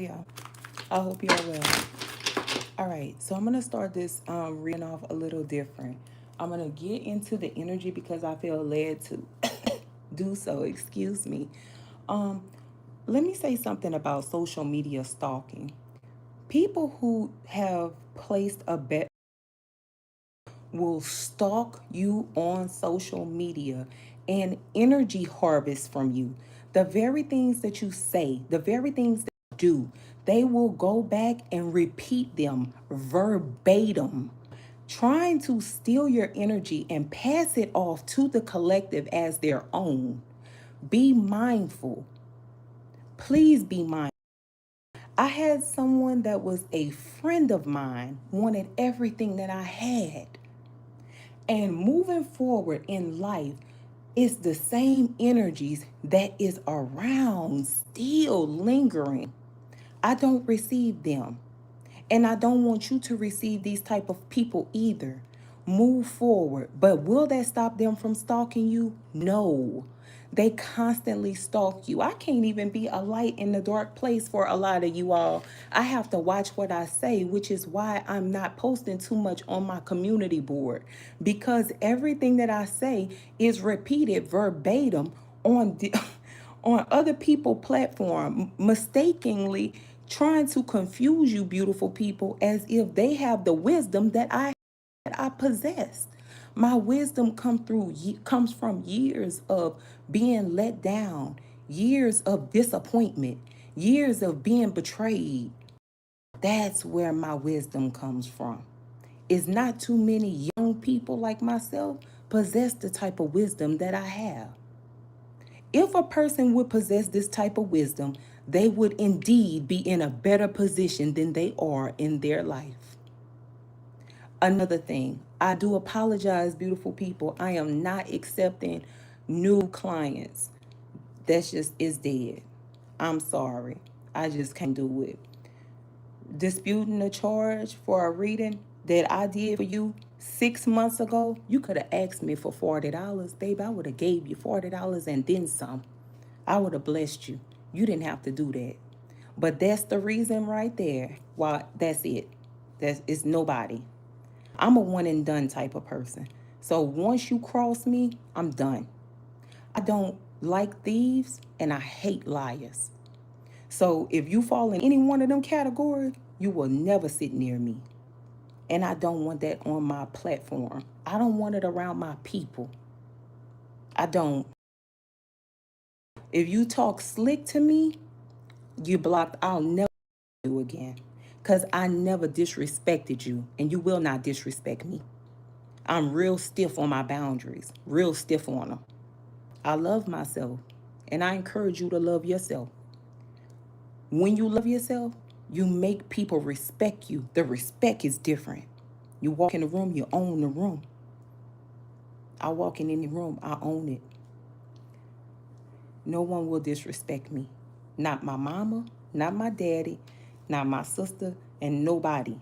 y'all. I hope y'all well. All right, so I'm gonna start this reading off a little different. I'm gonna get into the energy because I feel led to do so. Excuse me. Um, Let me say something about social media stalking. People who have placed a bet will stalk you on social media and energy harvest from you. The very things that you say, the very things that you do, they will go back and repeat them verbatim, trying to steal your energy and pass it off to the collective as their own. Be mindful. Please be mindful. I had someone that was a friend of mine, wanted everything that I had. And moving forward in life, it's the same energies that is around still lingering. I don't receive them. And I don't want you to receive these type of people either. Move forward. But will that stop them from stalking you? No. They constantly stalk you. I can't even be a light in the dark place for a lot of you all. I have to watch what I say, which is why I'm not posting too much on my community board, because everything that I say is repeated verbatim on on other people platform, mistakenly trying to confuse you beautiful people as if they have the wisdom that I possess. My wisdom comes from years of being let down, years of disappointment, years of being betrayed. That's where my wisdom comes from. It's not too many young people like myself possess the type of wisdom that I have. If a person would possess this type of wisdom, they would indeed be in a better position than they are in their life. Another thing, I do apologize, beautiful people. I am not accepting new clients. That's just is dead. I'm sorry. I just can't do it. Disputing a charge for a reading that I did for you 6 months ago, you could have asked me for $40, babe. I would have gave you $40 and then some. I would have blessed you. You didn't have to do that. But that's the reason right there why that's it. That's it's nobody. I'm a one and done type of person. So once you cross me, I'm done. I don't like thieves and I hate liars. So if you fall in any one of them categories, you will never sit near me. And I don't want that on my platform. I don't want it around my people. I don't. If you talk slick to me, you blocked. I'll never do again. Because I never disrespected you, and you will not disrespect me. I'm real stiff on my boundaries, real stiff on them. I love myself, and I encourage you to love yourself. When you love yourself, you make people respect you. The respect is different. You walk in the room, you own the room. I walk in any room, I own it. No one will disrespect me. Not my mama, not my daddy, not my sister, and nobody.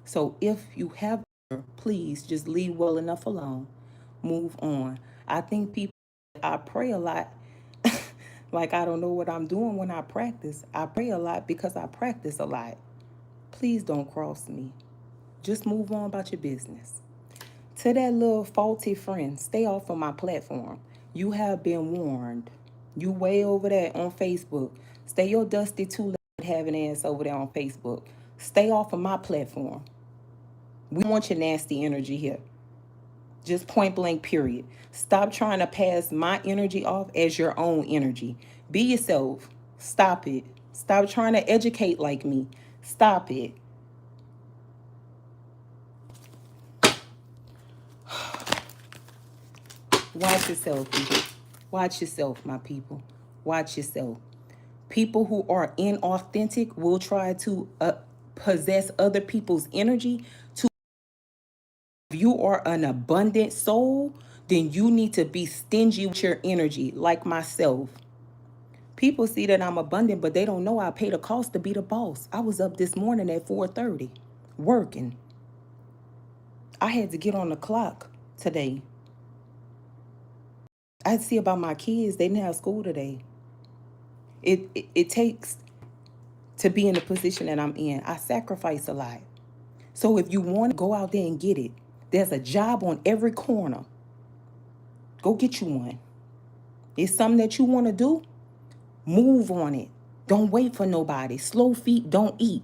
So if you have, please just leave well enough alone. Move on. I think people, I pray a lot. Like I don't know what I'm doing when I practice. I pray a lot because I practice a lot. Please don't cross me. Just move on about your business. To that little faulty friend, stay off of my platform. You have been warned. You way over there on Facebook. Stay your dusty two-legged having ass over there on Facebook. Stay off of my platform. We don't want your nasty energy here. Just point blank, period. Stop trying to pass my energy off as your own energy. Be yourself. Stop it. Stop trying to educate like me. Stop it. Watch yourself, people. Watch yourself, my people. Watch yourself. People who are inauthentic will try to possess other people's energy to. If you are an abundant soul, then you need to be stingy with your energy, like myself. People see that I'm abundant, but they don't know I paid a cost to be the boss. I was up this morning at 4:30 working. I had to get on the clock today. I had to see about my kids. They didn't have school today. It takes to be in the position that I'm in. I sacrifice a lot. So if you want to go out there and get it, there's a job on every corner. Go get you one. It's something that you want to do, move on it. Don't wait for nobody. Slow feet don't eat.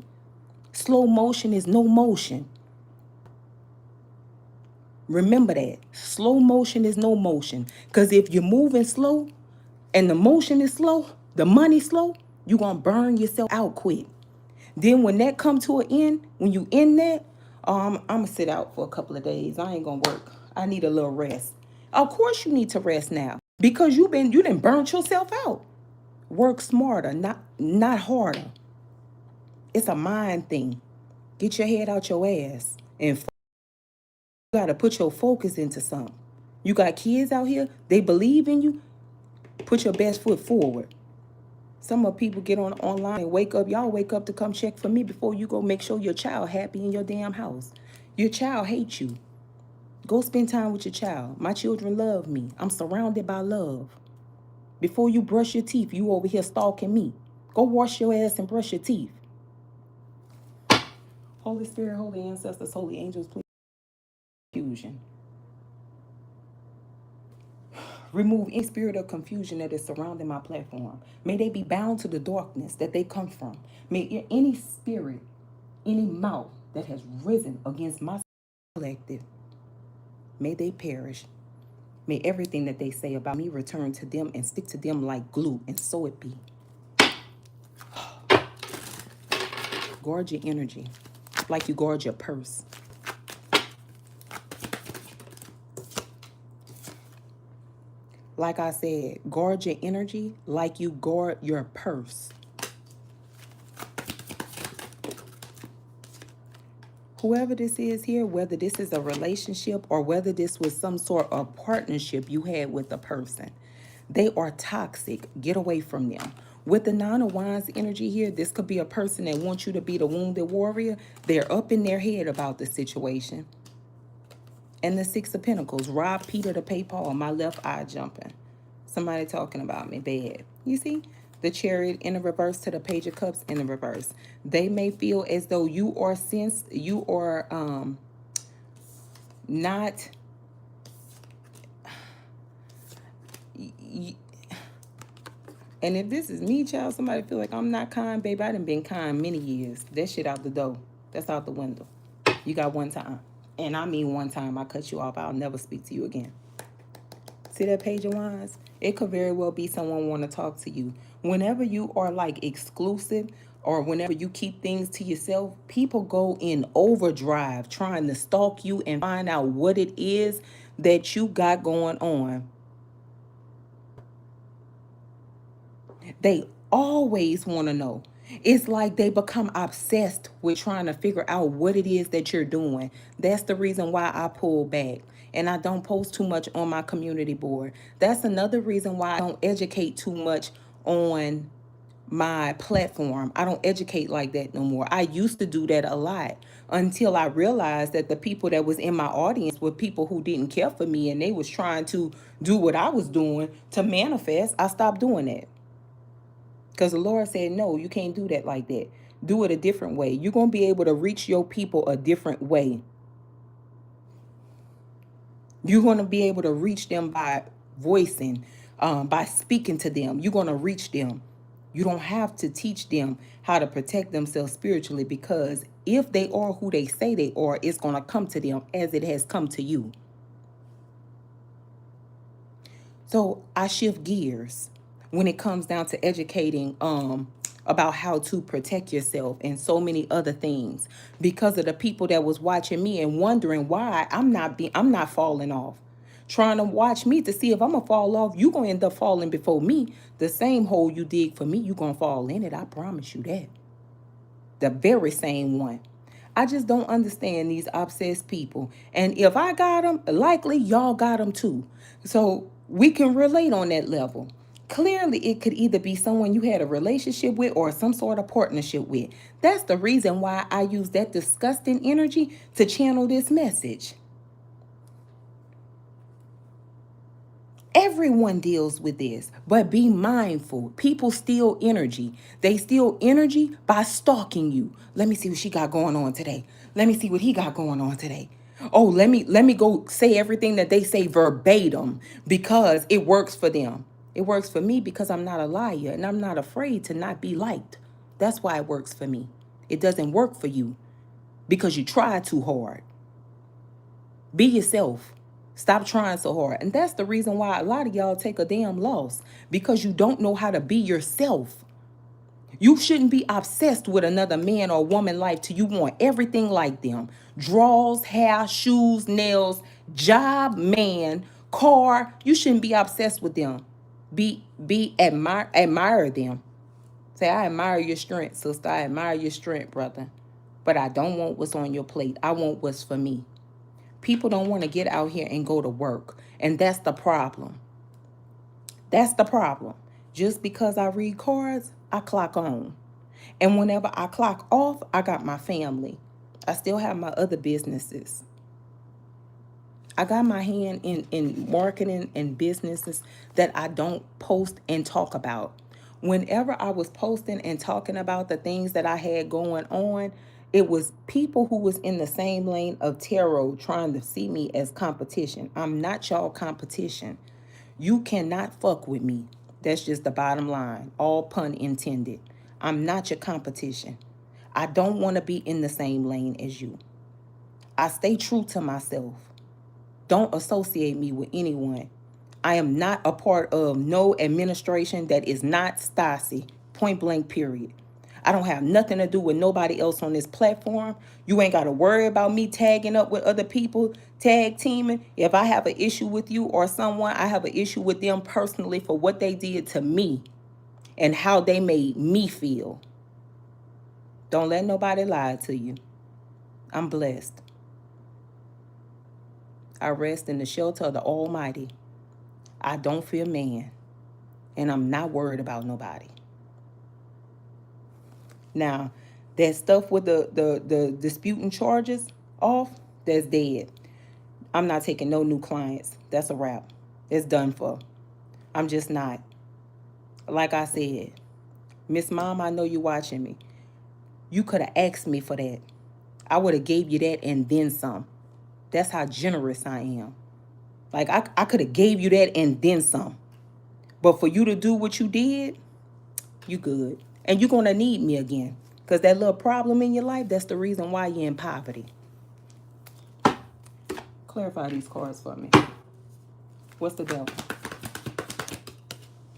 Slow motion is no motion. Remember that. Slow motion is no motion. Because if you're moving slow and the motion is slow, the money slow, you're going to burn yourself out quick. Then when that come to an end, when you end that, I'm going to sit out for a couple of days. I ain't going to work. I need a little rest. Of course you need to rest now because you didn't burn yourself out. Work smarter, not harder. It's a mind thing. Get your head out your ass and you got to put your focus into something. You got kids out here, they believe in you. Put your best foot forward. Some of people get on online and wake up. Y'all wake up to come check for me before you go make sure your child happy in your damn house. Your child hates you. Go spend time with your child. My children love me. I'm surrounded by love. Before you brush your teeth, you over here stalking me. Go wash your ass and brush your teeth. Holy Spirit, holy ancestors, holy angels, please confusion. Remove any spirit of confusion that is surrounding my platform. May they be bound to the darkness that they come from. May any spirit, any mouth that has risen against my collective, may they perish. May everything that they say about me return to them and stick to them like glue, and so it be. Guard your energy like you guard your purse. Like I said, guard your energy like you guard your purse. Whoever this is here, whether this is a relationship or whether this was some sort of partnership you had with a person, they are toxic. Get away from them. With the Nine of Wands energy here, this could be a person that wants you to be the wounded warrior. They're up in their head about the situation. And the Six of Pentacles, rob Peter to pay Paul, my left eye jumping. Somebody talking about me bad. You see? The Chariot in the reverse to the Page of Cups in the reverse. They may feel as though you are not... And if this is me, child, somebody feel like I'm not kind, baby, I done been kind many years. That shit out the door. That's out the window. You got one time. And I mean one time. I cut you off. I'll never speak to you again. See that Page of Wands? It could very well be someone want to talk to you. Whenever you are like exclusive or whenever you keep things to yourself, people go in overdrive trying to stalk you and find out what it is that you got going on. They always want to know. It's like they become obsessed with trying to figure out what it is that you're doing. That's the reason why I pull back and I don't post too much on my community board. That's another reason why I don't educate too much on my platform. I don't educate like that no more. I used to do that a lot until I realized that the people that was in my audience were people who didn't care for me and they was trying to do what I was doing to manifest. I stopped doing that. Because the Lord said, no, you can't do that like that. Do it a different way. You're going to be able to reach your people a different way. You're going to be able to reach them by voicing, by speaking to them. You're going to reach them. You don't have to teach them how to protect themselves spiritually because if they are who they say they are, it's going to come to them as it has come to you. So I shift gears when it comes down to educating about how to protect yourself and so many other things because of the people that was watching me and wondering why I'm not falling off. Trying to watch me to see if I'm gonna fall off. You gonna end up falling before me. The same hole you dig for me, you gonna fall in it. I promise you that. The very same one. I just don't understand these obsessed people. And if I got them, likely y'all got them too. So we can relate on that level. Clearly, it could either be someone you had a relationship with or some sort of partnership with. That's the reason why I use that disgusting energy to channel this message. Everyone deals with this, but be mindful. People steal energy. They steal energy by stalking you. Let me see what she got going on today. Let me see what he got going on today. Oh, let me go say everything that they say verbatim because it works for them. It works for me because I'm not a liar and I'm not afraid to not be liked. That's why it works for me. It doesn't work for you because you try too hard. Be yourself. Stop trying so hard. And that's the reason why a lot of y'all take a damn loss because you don't know how to be yourself. You shouldn't be obsessed with another man or woman life till you want everything like them. Draws, hair, shoes, nails, job, man, car. You shouldn't be obsessed with them. Admire them. Say, I admire your strength, sister. I admire your strength, brother. But I don't want what's on your plate. I want what's for me. People don't want to get out here and go to work. And that's the problem. That's the problem. Just because I read cards, I clock on. And whenever I clock off, I got my family. I still have my other businesses. I got my hand in marketing and businesses that I don't post and talk about. Whenever I was posting and talking about the things that I had going on, it was people who was in the same lane of tarot trying to see me as competition. I'm not y'all competition. You cannot fuck with me. That's just the bottom line. All pun intended. I'm not your competition. I don't want to be in the same lane as you. I stay true to myself. Don't associate me with anyone. I am not a part of no administration that is not Stasi. Point blank, period. I don't have nothing to do with nobody else on this platform. You ain't got to worry about me tagging up with other people, tag teaming. If I have an issue with you or someone, I have an issue with them personally for what they did to me and how they made me feel. Don't let nobody lie to you. I'm blessed. I rest in the shelter of the Almighty. I don't fear man, and I'm not worried about nobody. Now, that stuff with the disputing charges off, that's dead. I'm not taking no new clients. That's a wrap. It's done for. I'm just not. Like I said, Miss Mom, I know you watching me. You could have asked me for that. I would have gave you that and then some. That's how generous I am. Like I could have gave you that and then some. But for you to do what you did, you good. And you're going to need me again. Because that little problem in your life, that's the reason why you're in poverty. Clarify these cards for me. What's the devil?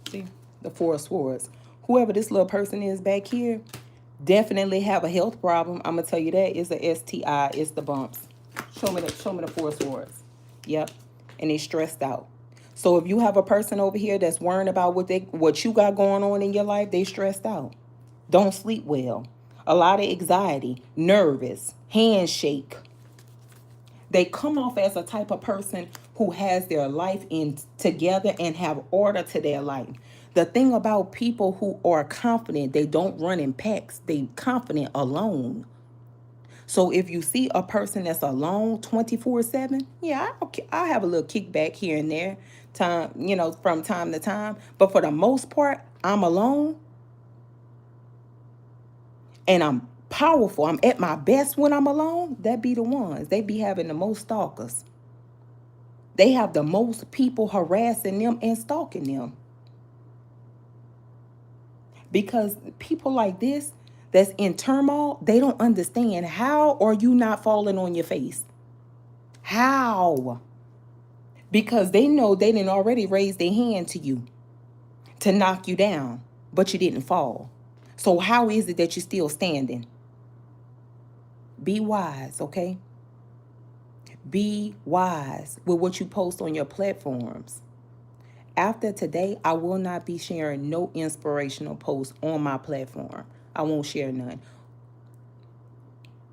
See? The Four of Swords. Whoever this little person is back here definitely have a health problem. I'm going to tell you that. It's a STI. It's the bumps. Show me the Four of Swords. Yep. And they stressed out. So if you have a person over here that's worrying about what you got going on in your life, they stressed out. Don't sleep well. A lot of anxiety, nervous, handshake. They come off as a type of person who has their life in together and have order to their life. The thing about people who are confident, they don't run in packs. They confident alone. So if you see a person that's alone 24/7, yeah, I have a little kickback here and there, from time to time. But for the most part, I'm alone and I'm powerful. I'm at my best when I'm alone. That be the ones. They be having the most stalkers. They have the most people harassing them and stalking them. Because people like this that's in turmoil, they don't understand how are you not falling on your face? How? Because they know they didn't already raise their hand to you to knock you down, but you didn't fall. So how is it that you're still standing? Be wise, okay? Be wise with what you post on your platforms. After today, I will not be sharing no inspirational posts on my platform. I won't share none.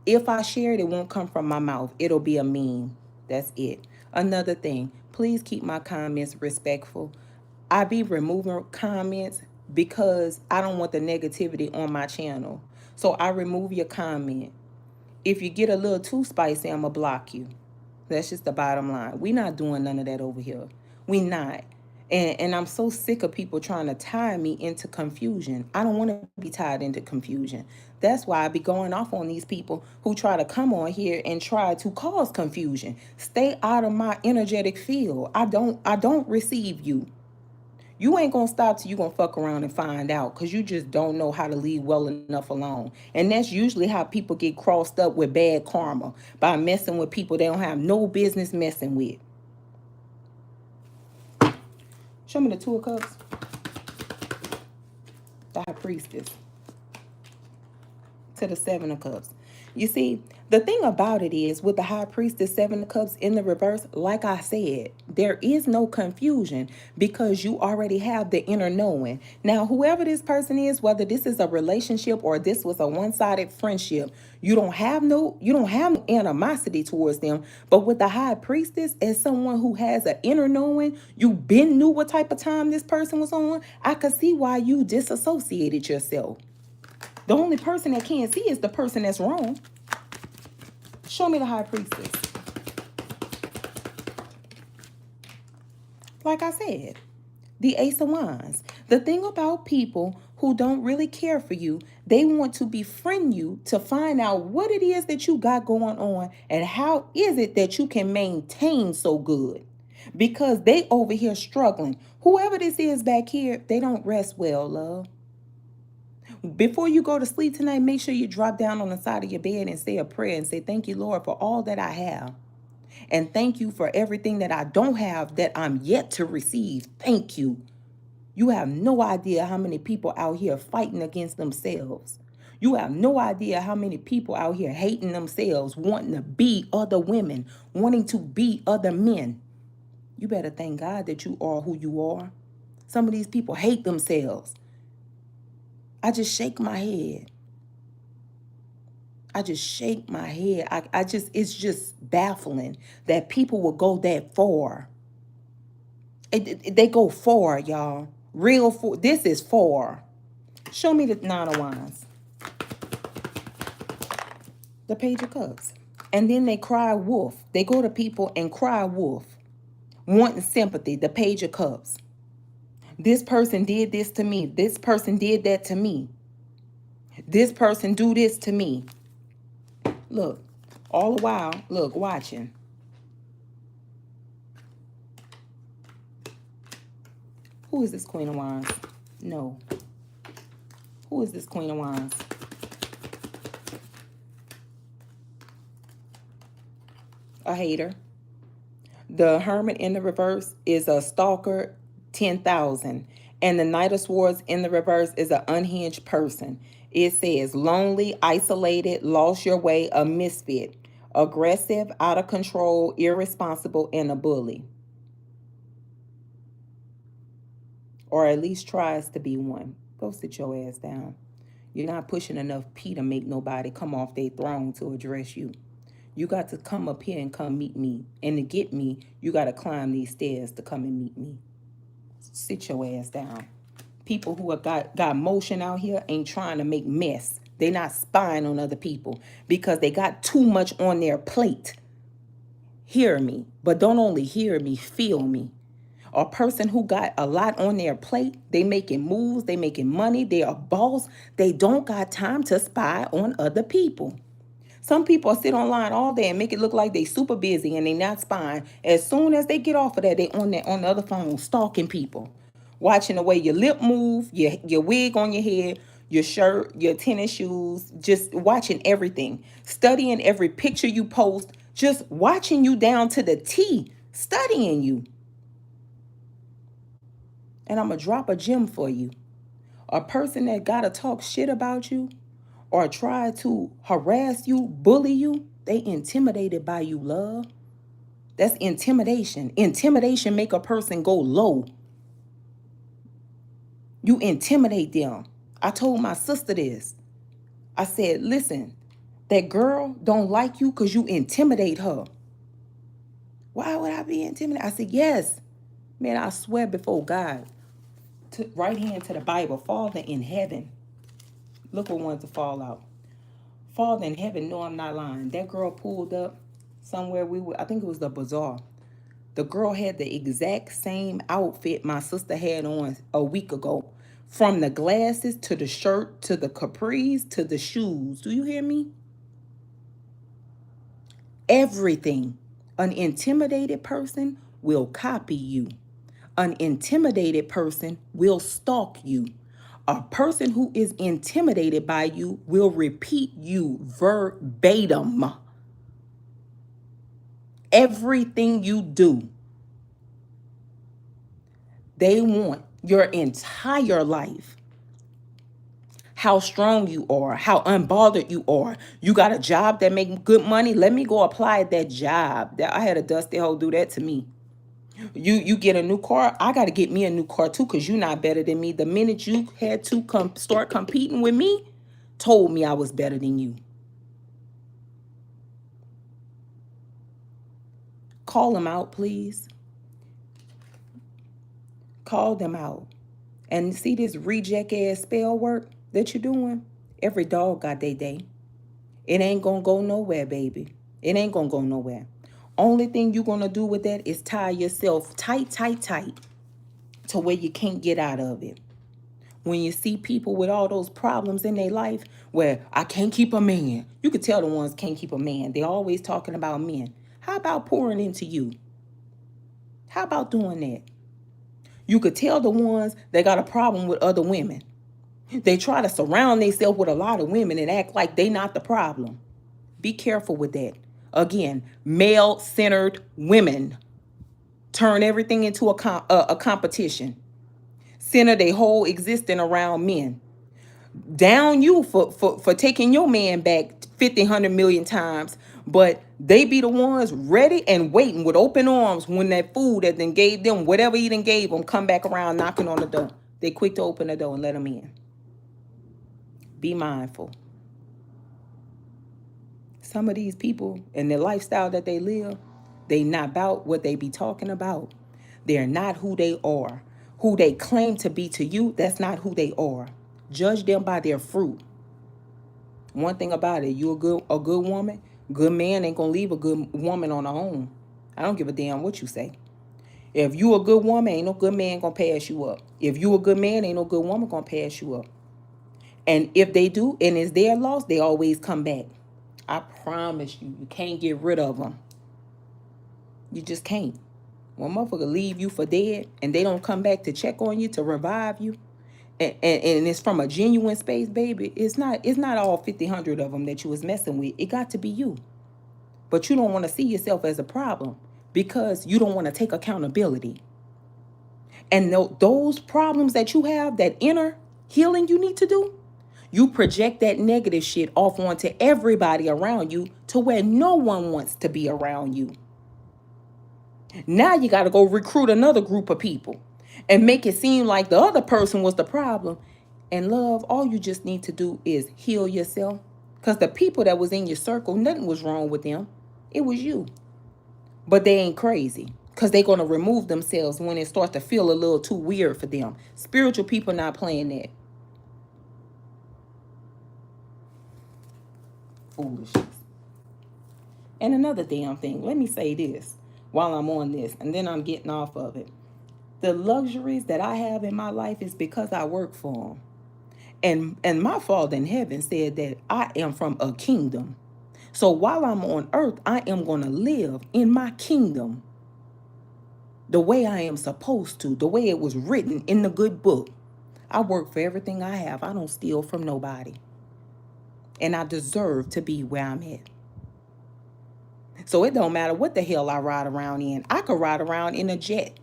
If I share it, it won't come from my mouth. It'll be a meme. That's it. Another thing, please keep my comments respectful. I be removing comments because I don't want the negativity on my channel. So I remove your comment. If you get a little too spicy, I'm going to block you. That's just the bottom line. We not doing none of that over here. We not. And I'm so sick of people trying to tie me into confusion. I don't want to be tied into confusion. That's why I be going off on these people who try to come on here and try to cause confusion. Stay out of my energetic field. I don't receive you. You ain't gonna stop till you gonna fuck around and find out, because you just don't know how to leave well enough alone. And that's usually how people get crossed up with bad karma, by messing with people they don't have no business messing with. Show me the Two of Cups, the High Priestess, to the Seven of Cups. You see, the thing about it is, with the High Priestess, Seven of Cups in the reverse, like I said, there is no confusion because you already have the inner knowing. Now, whoever this person is, whether this is a relationship or this was a one-sided friendship, you don't have no animosity towards them. But with the High Priestess, as someone who has an inner knowing, you been knew what type of time this person was on. I could see why you disassociated yourself. The only person that can't see is the person that's wrong. Show me the High Priestess. Like I said, the Ace of Wands. The thing about people who don't really care for you, they want to befriend you to find out what it is that you got going on and how is it that you can maintain so good. Because they over here struggling. Whoever this is back here, they don't rest well, love. Before you go to sleep tonight, make sure you drop down on the side of your bed and say a prayer and say, thank you, Lord, for all that I have. And thank you for everything that I don't have that I'm yet to receive. Thank you. You have no idea how many people out here fighting against themselves. You have no idea how many people out here hating themselves, wanting to be other women, wanting to be other men. You better thank God that you are who you are. Some of these people hate themselves. I just shake my head. I just shake my head. It's just baffling that people will go that far. They go far, y'all. Real far. This is far. Show me the Nine of Wands, the Page of Cups. And then they cry wolf. They go to people and cry wolf, wanting sympathy, the Page of Cups. This person did this to me. This person did that to me. This person do this to me. Look, all the while, look, watching. Who is this Queen of Wands? No. Who is this Queen of Wands? A hater. The Hermit in the reverse is a stalker, 10,000. And the Knight of Swords in the reverse is an unhinged person. It says lonely, isolated, lost your way, a misfit, aggressive, out of control, irresponsible, and a bully. Or at least tries to be one. Go sit your ass down. You're not pushing enough P to make nobody come off their throne to address you. You got to come up here and come meet me. And to get me, you got to climb these stairs to come and meet me. Sit your ass down. People who have got motion out here ain't trying to make mess. They not spying on other people because they got too much on their plate. Hear me, but don't only hear me, feel me. A person who got a lot on their plate, they making moves, they making money, they a boss. They don't got time to spy on other people. Some people sit online all day and make it look like they super busy and they not spying. As soon as they get off of that, they on the other phone stalking people, watching the way your lip move, your wig on your head, your shirt, your tennis shoes, just watching everything, studying every picture you post, just watching you down to the T, studying you. And I'm gonna drop a gem for you. A person that gotta talk shit about you or try to harass you, bully you, they intimidated by you, love. That's intimidation. Intimidation make a person go low. You intimidate them. I told my sister this. I said, listen, that girl don't like you because you intimidate her. Why would I be intimidated? I said, yes. Man, I swear before God, right hand to the Bible, Father in heaven. Look what wanted to fall out. Father in heaven, no, I'm not lying. That girl pulled up somewhere I think it was the bazaar. The girl had the exact same outfit my sister had on a week ago. From the glasses to the shirt to the capris to the shoes. Do you hear me? Everything. An intimidated person will copy you. An intimidated person will stalk you. A person who is intimidated by you will repeat you verbatim. Everything you do, they want your entire life. How strong you are, how unbothered you are. You got a job that make good money. Let me go apply at that job. That I had a dusty hoe do that to me. You get a new car. I got to get me a new car too, because you're not better than me. The minute you had to start competing with me, told me I was better than you. Call them out, please. Call them out. And see this reject ass spell work that you're doing? Every dog got their day. It ain't gonna go nowhere, baby. It ain't gonna go nowhere. Only thing you're gonna do with that is tie yourself tight, tight, tight to where you can't get out of it. When you see people with all those problems in their life where I can't keep a man, you could tell the ones can't keep a man. They're always talking about men. How about pouring into you? How about doing that? You could tell the ones that got a problem with other women. They try to surround themselves with a lot of women and act like they not the problem. Be careful with that. Again, male-centered women turn everything into a competition. Center their whole existence around men. Down you for taking your man back 50, 100 million times, but they be the ones ready and waiting with open arms when that food that then gave them, whatever he done gave them, come back around knocking on the door. They quick to open the door and let them in. Be mindful. Some of these people and the lifestyle that they live, they not about what they be talking about. They're not who they are. Who they claim to be to you, that's not who they are. Judge them by their fruit. One thing about it, you a good woman, good man ain't gonna leave a good woman on her own. I don't give a damn what you say. If you a good woman, ain't no good man gonna pass you up. If you a good man, ain't no good woman gonna pass you up. And if they do, and it's their loss, they always come back. I promise you, you can't get rid of them. You just can't. When motherfucker leave you for dead and they don't come back to check on you, to revive you, and it's from a genuine space, baby, it's not all 50, 100 of them that you was messing with. It got to be you. But you don't want to see yourself as a problem because you don't want to take accountability. And those problems that you have, that inner healing you need to do, you project that negative shit off onto everybody around you to where no one wants to be around you. Now you got to go recruit another group of people and make it seem like the other person was the problem. And love, all you just need to do is heal yourself. Because the people that was in your circle, nothing was wrong with them. It was you. But they ain't crazy. Because they're going to remove themselves when it starts to feel a little too weird for them. Spiritual people not playing that. Foolishness. And another damn thing, let me say this while I'm on this, and then I'm getting off of it. The luxuries that I have in my life is because I work for them. And my Father in heaven said that I am from a kingdom. So while I'm on earth, I am going to live in my kingdom the way I am supposed to, the way it was written in the good book. I work for everything I have. I don't steal from nobody. And I deserve to be where I'm at. So it don't matter what the hell I ride around in. I could ride around in a jet.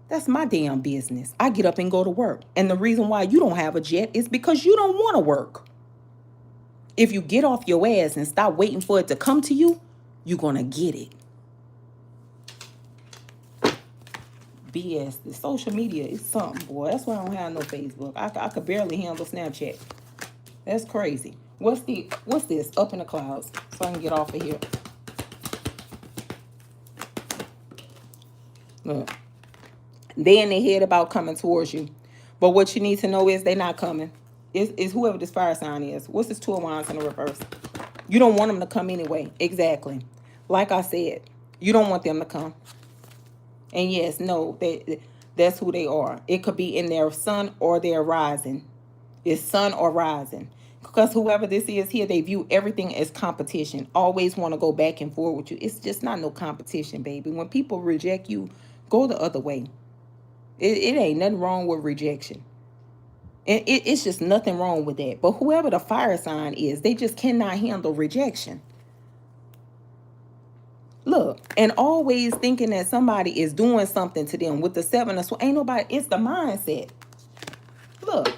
That's my damn business. I get up and go to work. And the reason why you don't have a jet is because you don't want to work. If you get off your ass and stop waiting for it to come to you, you're going to get it. BS. The social media is something, boy. That's why I don't have no Facebook. I could barely handle Snapchat. That's crazy. What's this? Up in the clouds. So I can get off of here. Look. They in their head about coming towards you. But what you need to know is they're not coming. It's whoever this fire sign is. What's this Two of Wands in the reverse? You don't want them to come anyway. Exactly. Like I said, you don't want them to come. And yes, no, that's who they are. It could be in their sun or their rising. It's sun or rising. Because whoever this is here, they view everything as competition. Always want to go back and forth with you. It's just not no competition, baby. When people reject you, go the other way. It ain't nothing wrong with rejection. It's just nothing wrong with that. But whoever the fire sign is, they just cannot handle rejection. Look, and always thinking that somebody is doing something to them with the seven of swords. Ain't nobody, it's the mindset. Look,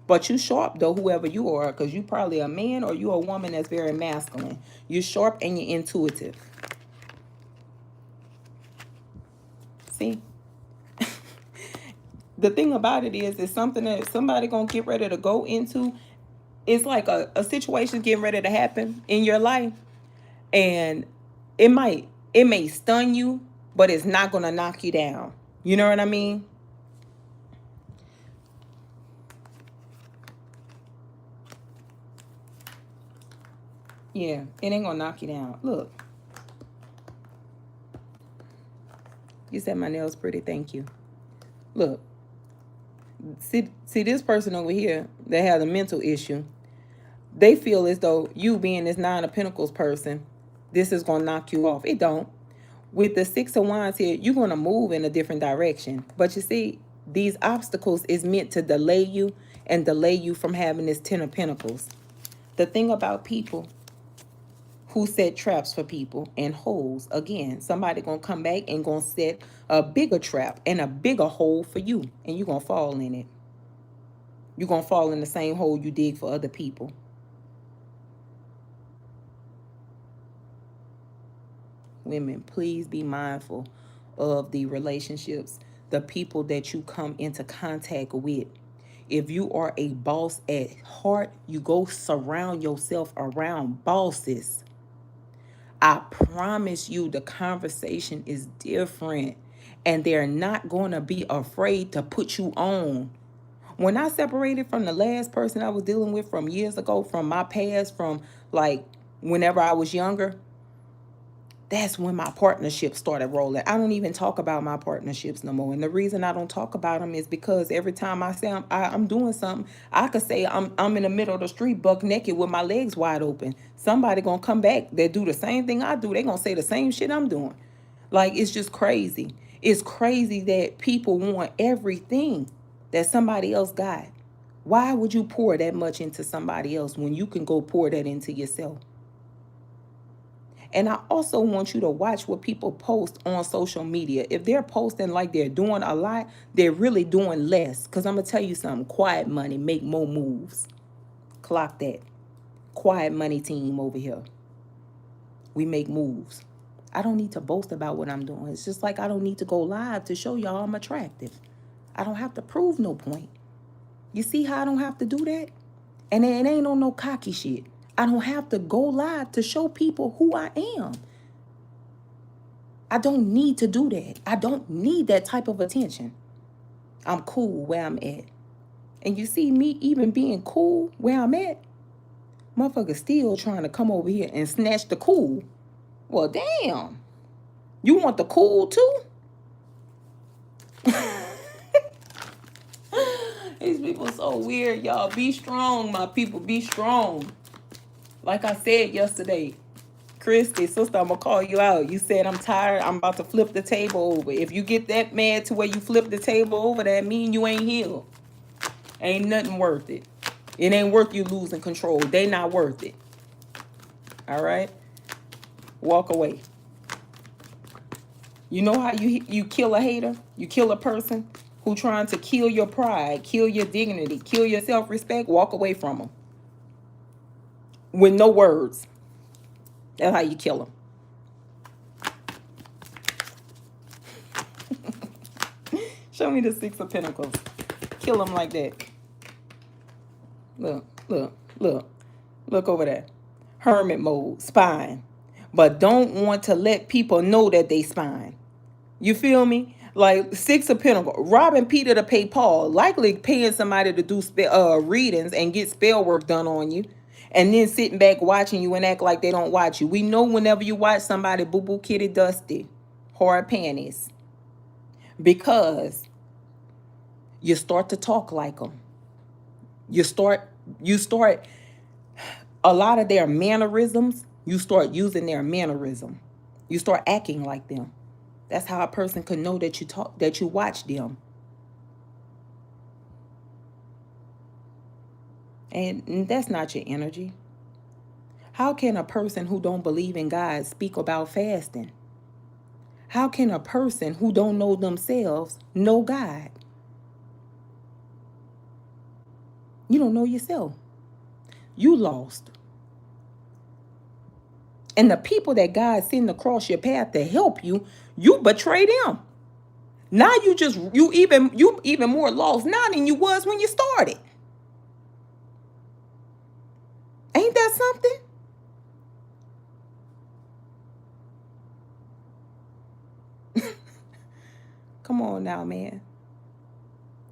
but you sharp though, whoever you are, because you probably a man or you a woman that's very masculine. You're sharp and you're intuitive. See? The thing about it is, it's something that somebody gonna get ready to go into. It's like a situation getting ready to happen in your life, and it may stun you, but it's not gonna knock you down. You know what I mean? Yeah, it ain't gonna knock you down. Look, you said my nails pretty. Thank you. Look, see this person over here that has a mental issue. They feel as though you being this nine of pentacles person, this is gonna knock you off. It don't. With the six of wands here, you're gonna move in a different direction. But you see, these obstacles is meant to delay you and delay you from having this ten of pentacles. The thing about people who set traps for people and holes, again, somebody gonna come back and gonna set a bigger trap and a bigger hole for you, and you're gonna fall in it. You're gonna fall in the same hole you dig for other people. Women, please be mindful of the relationships, the people that you come into contact with. If you are a boss at heart, you go surround yourself around bosses. I promise you the conversation is different, and they're not going to be afraid to put you on. When I separated from the last person I was dealing with from years ago, from my past, from like whenever I was younger, that's when my partnerships started rolling. I don't even talk about my partnerships no more. And the reason I don't talk about them is because every time I say I'm doing something, I could say I'm in the middle of the street buck naked with my legs wide open. Somebody gonna come back that do the same thing I do. They gonna say the same shit I'm doing. Like, it's just crazy. It's crazy that people want everything that somebody else got. Why would you pour that much into somebody else when you can go pour that into yourself? And I also want you to watch what people post on social media. If they're posting like they're doing a lot, they're really doing less. Because I'm going to tell you something. Quiet money make more moves. Clock that. Quiet money team over here. We make moves. I don't need to boast about what I'm doing. It's just like I don't need to go live to show y'all I'm attractive. I don't have to prove no point. You see how I don't have to do that? And it ain't on no cocky shit. I don't have to go live to show people who I am. I don't need to do that. I don't need that type of attention. I'm cool where I'm at. And you see me even being cool where I'm at, motherfucker still trying to come over here and snatch the cool. Well, damn. You want the cool too? These people so weird, y'all. Be strong, my people. Be strong. Like I said yesterday, Christy, sister, I'm gonna call you out. You said I'm tired. I'm about to flip the table over. If you get that mad to where you flip the table over, that mean you ain't healed. Ain't nothing worth it. It ain't worth you losing control. They not worth it. All right? Walk away. You know how you kill a hater? You kill a person who trying to kill your pride, kill your dignity, kill your self-respect. Walk away from them. With no words. That's how you kill them. Show me the Six of Pentacles. Kill them like that. Look, look, look. Look over there. Hermit mode, spine. But don't want to let people know that they spine. You feel me? Like Six of Pentacles, robbing Peter to pay Paul, likely paying somebody to do readings and get spell work done on you, and then sitting back watching you and act like they don't watch you. We know whenever you watch somebody, boo boo kitty dusty, hard panties. because you start to talk like them. You start you start a lot of their mannerisms, you start using their mannerism. You start acting like them. That's how a person could know that you watch them. And that's not your energy. How can a person who don't believe in God speak about fasting? How can a person who don't know themselves know God? You don't know yourself. You lost. And the people that God sent across your path to help you, you betray them. Now you even more lost now than you was when you started. Ain't that something? Come on now, man.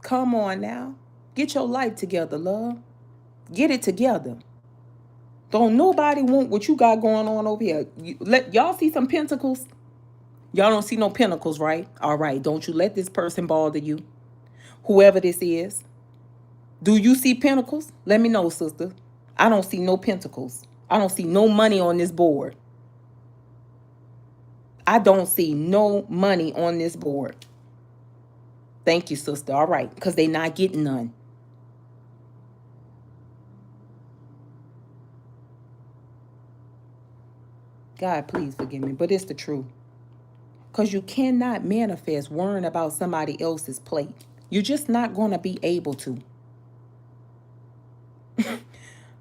Come on now. Get your life together, love. Get it together. Don't nobody want what you got going on over here. Let y'all see some pentacles. Y'all don't see no pentacles, right? All right. Don't you let this person bother you. Whoever this is. Do you see pentacles? Let me know, sister. I don't see no pentacles. I don't see no money on this board. I don't see no money on this board. Thank you, sister. All right. Because they not getting none. God, please forgive me. But it's the truth. Because you cannot manifest worrying about somebody else's plate. You're just not going to be able to.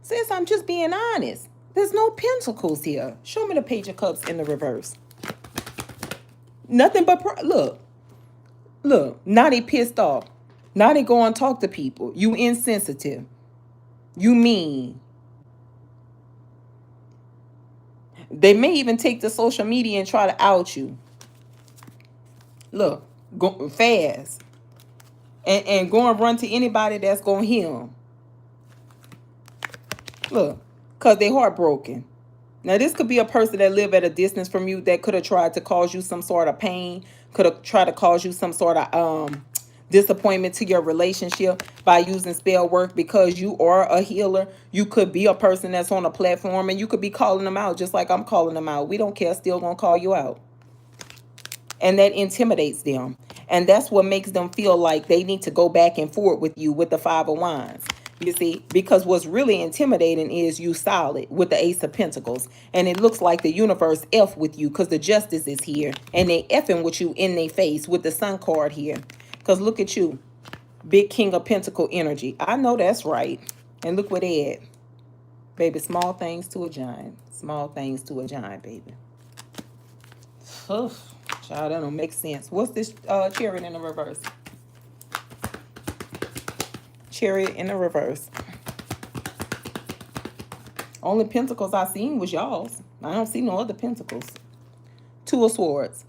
Sis, I'm just being honest. There's no pentacles here. Show me the page of cups in the reverse. Nothing but look. Look. Now they pissed off. Now they go and talk to people. You insensitive. You mean. They may even take to social media and try to out you. Look. Go fast. And go and run to anybody that's going to hear them. Look. Because they heartbroken. Now, this could be a person that live at a distance from you that could have tried to cause you some sort of pain, could have tried to cause you some sort of disappointment to your relationship by using spell work. Because you are a healer, you could be a person that's on a platform and you could be calling them out just like I'm calling them out. We don't care, still gonna call you out. And that intimidates them. And that's what makes them feel like they need to go back and forth with you with the Five of Wands. You see, because what's really intimidating is you solid with the Ace of Pentacles. And it looks like the universe F with you because the Justice is here. And they effing with you in their face with the Sun card here. Because look at you. Big King of Pentacle energy. I know that's right. And look what they at. Baby, small things to a giant. Small things to a giant, baby. Child, that don't make sense. What's this chariot in the reverse? Chariot in the reverse. Only pentacles I seen was y'all's. I don't see no other pentacles. Two of Swords.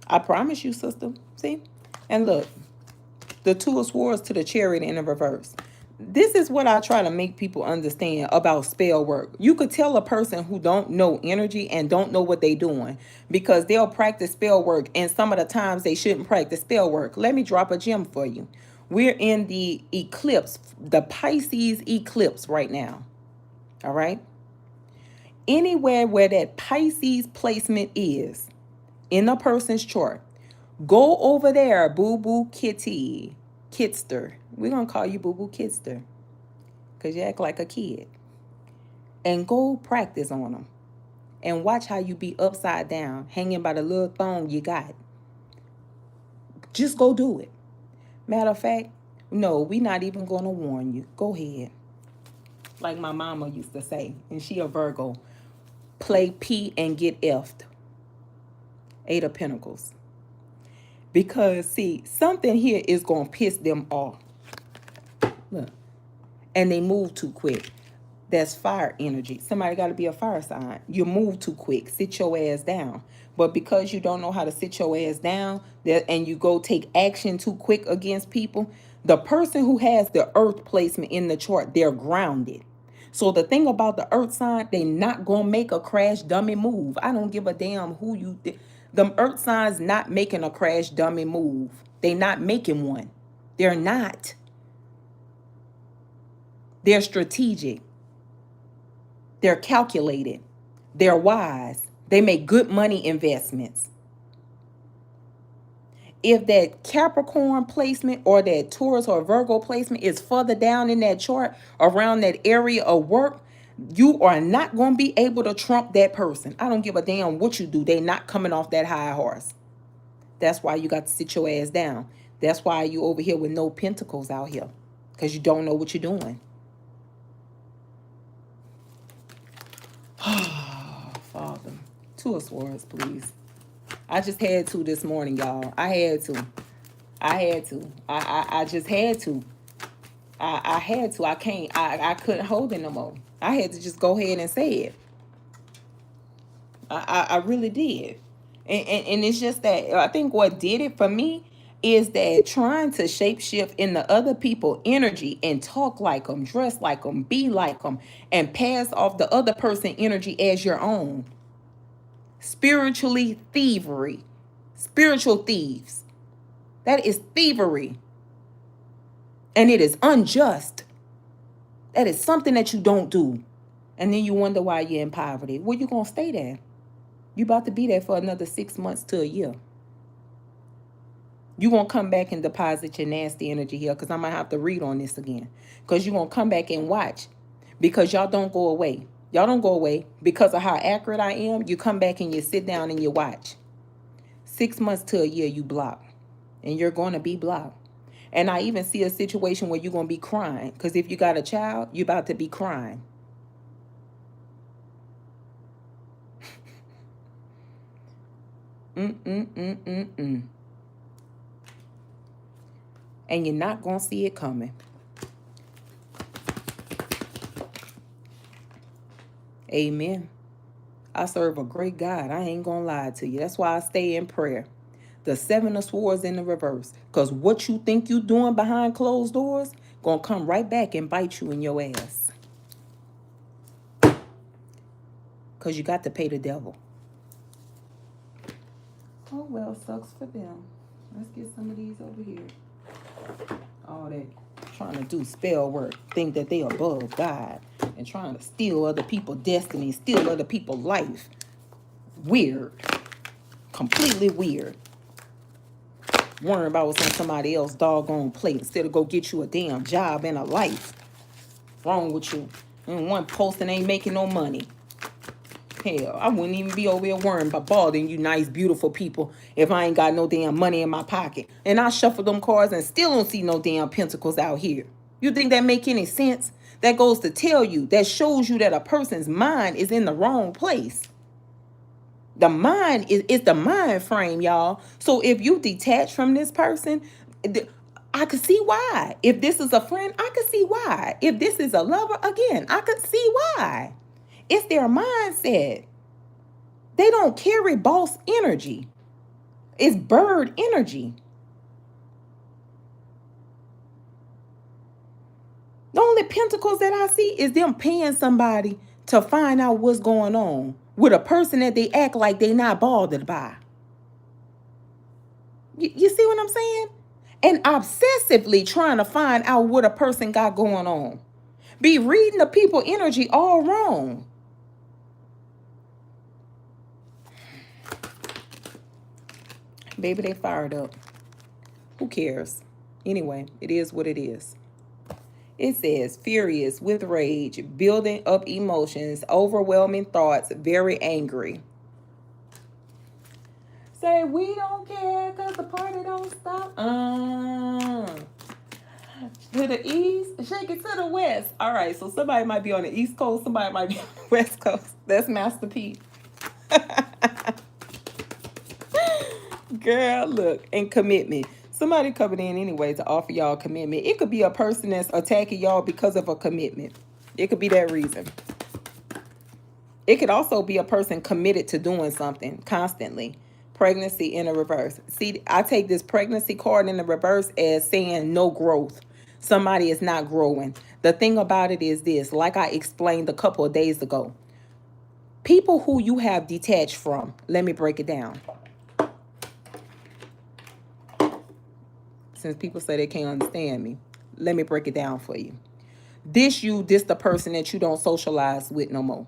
I promise you, sister. See? And look. The Two of Swords to the Chariot in the reverse. This is what I try to make people understand about spell work. You could tell a person who don't know energy and don't know what they doing because they'll practice spell work and some of the times they shouldn't practice spell work. Let me drop a gem for you. We're in the eclipse, the Pisces eclipse right now. All right? Anywhere where that Pisces placement is in a person's chart, go over there, boo-boo kitty. Kidster. We're going to call you boo-boo kidster because you act like a kid. And go practice on them. And watch how you be upside down, hanging by the little thong you got. Just go do it. Matter of fact, no, we're not even going to warn you. Go ahead. Like my mama used to say, and she a Virgo. Play P and get F'd. Eight of Pentacles. Because, see, something here is going to piss them off. Look. And they move too quick. That's fire energy. Somebody got to be a fire sign. You move too quick. Sit your ass down. But because you don't know how to sit your ass down and you go take action too quick against people, the person who has the earth placement in the chart, they're grounded. So the thing about the earth sign, they not going to make a crash dummy move. I don't give a damn who you... Them earth signs not making a crash dummy move. They not making one. They're not. They're strategic. They're calculated. They're wise. They make good money investments. If that Capricorn placement or that Taurus or Virgo placement is further down in that chart around that area of work, you are not going to be able to trump that person. I don't give a damn what you do. They not coming off that high horse. That's why you got to sit your ass down. That's why you over here with no pentacles out here, because you don't know what you're doing. Father, two of swords, please. I just had to this morning, y'all. I had to. I just had to. I had to. I couldn't hold it no more. I had to just go ahead and say it. I really did. And it's just that I think what did it for me is that trying to shapeshift in the other people energy and talk like them, dress like them, be like them, and pass off the other person energy as your own. Spiritually thievery. Spiritual thieves. That is thievery. And it is unjust. That is something that you don't do. And then you wonder why you're in poverty. Where you going to stay there? You about to be there for another 6 months to a year. You going to come back and deposit your nasty energy here, because I'm going to have to read on this again. Because you're going to come back and watch. Because y'all don't go away. Y'all don't go away. Because of how accurate I am, you come back and you sit down and you watch. 6 months to a year, you block. And you're going to be blocked. And I even see a situation where you're going to be crying. Because if you got a child, you're about to be crying. And you're not going to see it coming. Amen. I serve a great God. I ain't going to lie to you. That's why I stay in prayer. The 7 of Swords in the reverse. Because what you think you doing behind closed doors going to come right back and bite you in your ass. Because you got to pay the devil. Oh, well, sucks for them. Let's get some of these over here. All that trying to do spell work, think that they above God, and trying to steal other people's destiny, steal other people's life. Weird. Completely weird. Worrying about what's on somebody else's doggone plate instead of go get you a damn job and a life. Wrong with you? And one posting ain't making no money. Hell, I wouldn't even be over here worrying about bothering you nice, beautiful people if I ain't got no damn money in my pocket. And I shuffle them cards and still don't see no damn pentacles out here. You think that make any sense? That goes to tell you, that shows you that a person's mind is in the wrong place. The mind is the mind frame, y'all. So if you detach from this person, I could see why. If this is a friend, I could see why. If this is a lover, again, I could see why. It's their mindset. They don't carry boss energy. It's bird energy. The only pentacles that I see is them paying somebody to find out what's going on with a person that they act like they not bothered by. You see what I'm saying? And obsessively trying to find out what a person got going on. Be reading the people energy all wrong. Baby, they fired up. Who cares? Anyway, it is what it is. It says, furious with rage, building up emotions, overwhelming thoughts, very angry. Say, we don't care because the party don't stop. To the east, shake it to the west. All right, so somebody might be on the east coast, somebody might be on the west coast. That's Master P. Girl, look, and commitment. Somebody coming in anyway to offer y'all commitment. It could be a person that's attacking y'all because of a commitment. It could be that reason. It could also be a person committed to doing something constantly. Pregnancy in a reverse. See, I take this pregnancy card in the reverse as saying no growth. Somebody is not growing. The thing about it is this, like I explained a couple of days ago. People who you have detached from, let me break it down. since people say they can't understand me, let me break it down for you. This the person that you don't socialize with no more.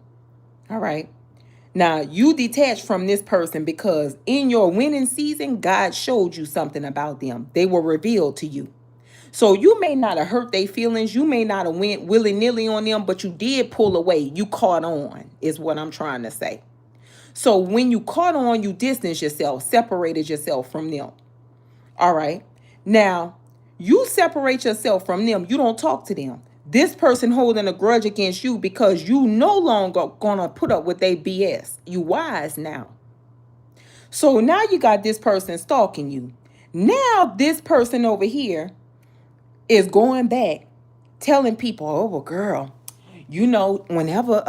All right. Now, you detach from this person because in your winning season, God showed you something about them. They were revealed to you. So you may not have hurt their feelings. You may not have went willy-nilly on them, but you did pull away. You caught on, is what I'm trying to say. So when you caught on, you distanced yourself, separated yourself from them. All right. Now, you separate yourself from them. You don't talk to them. This person holding a grudge against you because you no longer gonna put up with their BS. You wise now. So now you got this person stalking you. Now this person over here is going back telling people, oh well, girl, whenever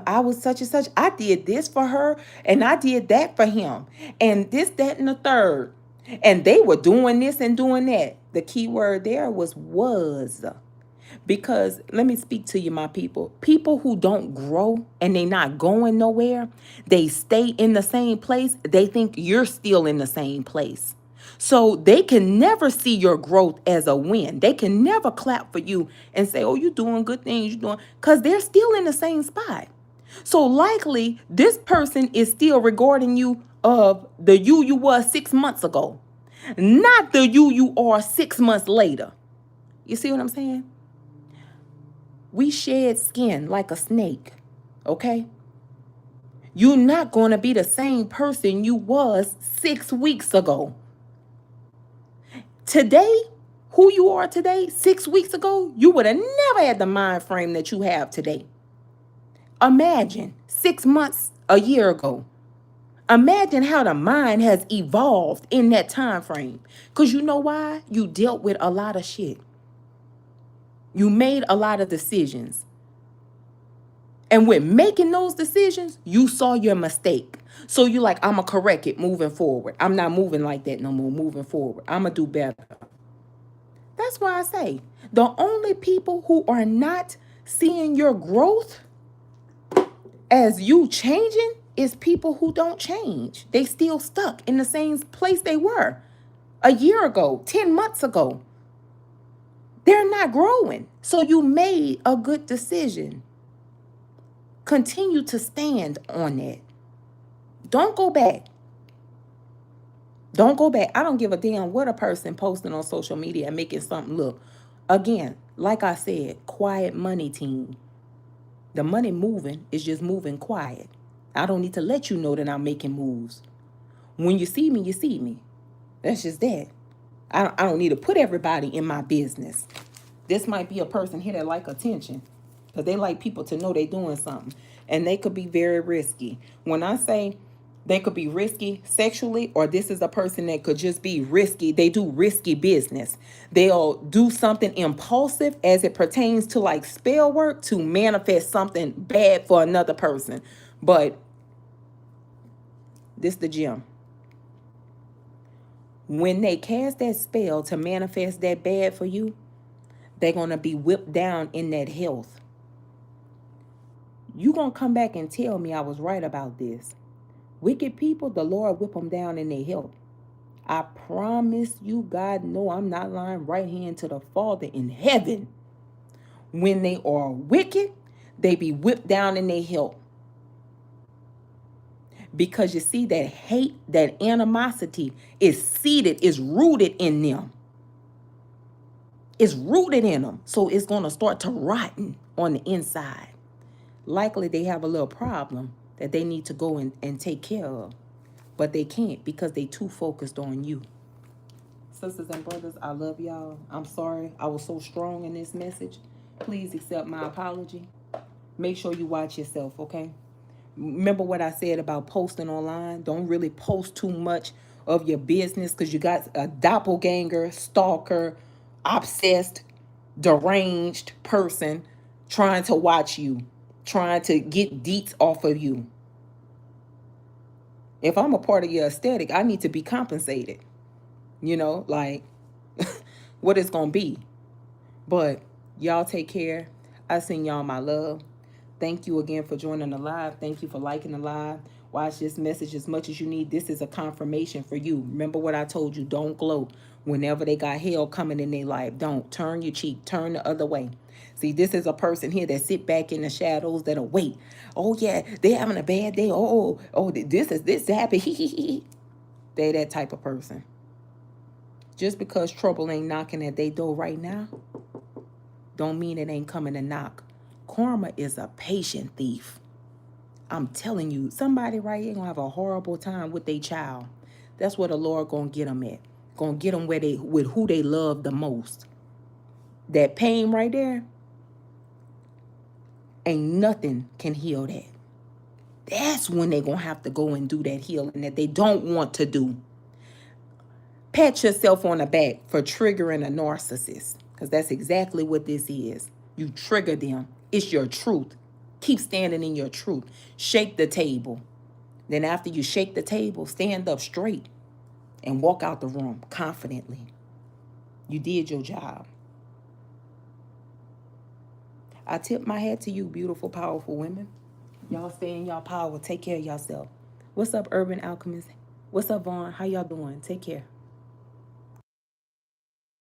I was such and such, I did this for her and I did that for him. And this, that, and the third. And they were doing this and doing that. The key word there was. Because let me speak to you, my people. People who don't grow and they not going nowhere, they stay in the same place. They think you're still in the same place. So they can never see your growth as a win. They can never clap for you and say, oh, you're doing good things, you're doing, because they're still in the same spot. So likely this person is still regarding you of the you was 6 months ago, not the you are 6 months later. You see what I'm saying? We shed skin like a snake, okay? You're not going to be the same person you was 6 weeks ago. Today, who you are today, 6 weeks ago, you would have never had the mind frame that you have today. Imagine 6 months, a year ago. Imagine how the mind has evolved in that time frame. Because you know why? You dealt with a lot of shit. You made a lot of decisions. And with making those decisions, you saw your mistake. So you're like, I'm going to correct it moving forward. I'm not moving like that no more moving forward. I'm going to do better. That's why I say the only people who are not seeing your growth as you changing is people who don't change. They still stuck in the same place they were a year ago, 10 months ago. They're not growing. So you made a good decision. Continue to stand on that. Don't go back. Don't go back. I don't give a damn what a person posting on social media and making something look. Again, like I said, quiet money team. The money moving is just moving quiet. I don't need to let you know that I'm making moves. When you see me, you see me. That's just that. I don't need to put everybody in my business. This might be a person here that like attention because they like people to know they doing something. And they could be very risky. When I say they could be risky sexually, or this is a person that could just be risky. They do risky business. They'll do something impulsive as it pertains to like spell work to manifest something bad for another person. But this the gem. When they cast that spell to manifest that bad for you, they're going to be whipped down in that health. You going to come back and tell me I was right about this. Wicked people, the Lord whip them down in their health. I promise you, God, no, I'm not lying, right hand to the Father in heaven. When they are wicked, they be whipped down in their health. Because you see, that hate, that animosity is seated, is rooted in them. It's rooted in them. So it's going to start to rotten on the inside. Likely they have a little problem that they need to go and take care of. But they can't because they too focused on you. Sisters and brothers, I love y'all. I'm sorry I was so strong in this message. Please accept my apology. Make sure you watch yourself, okay? Remember what I said about posting online? Don't really post too much of your business because you got a doppelganger, stalker, obsessed, deranged person trying to watch you, trying to get deets off of you. If I'm a part of your aesthetic, I need to be compensated. Like what it's going to be. But y'all take care. I send y'all my love. Thank you again for joining the live. Thank you for liking the live. Watch this message as much as you need. This is a confirmation for you. Remember what I told you. Don't gloat whenever they got hell coming in their life. Don't. Turn your cheek. Turn the other way. See, this is a person here that sit back in the shadows that'll wait. Oh, yeah, they having a bad day. This happened. They that type of person. Just because trouble ain't knocking at their door right now, don't mean it ain't coming to knock. Karma is a patient thief. I'm telling you, somebody right here gonna have a horrible time with their child. That's where the Lord gonna get them at. Gonna get them with who they love the most. That pain right there, ain't nothing can heal that. That's when they gonna have to go and do that healing that they don't want to do. Pat yourself on the back for triggering a narcissist, because that's exactly what this is. You trigger them. It's your truth. Keep standing in your truth. Shake the table. Then after you shake the table, stand up straight and walk out the room confidently. You did your job. I tip my hat to you, beautiful, powerful women. Y'all stay in y'all power. Take care of yourself. What's up, Urban Alchemist? What's up, Vaughn? How y'all doing? Take care.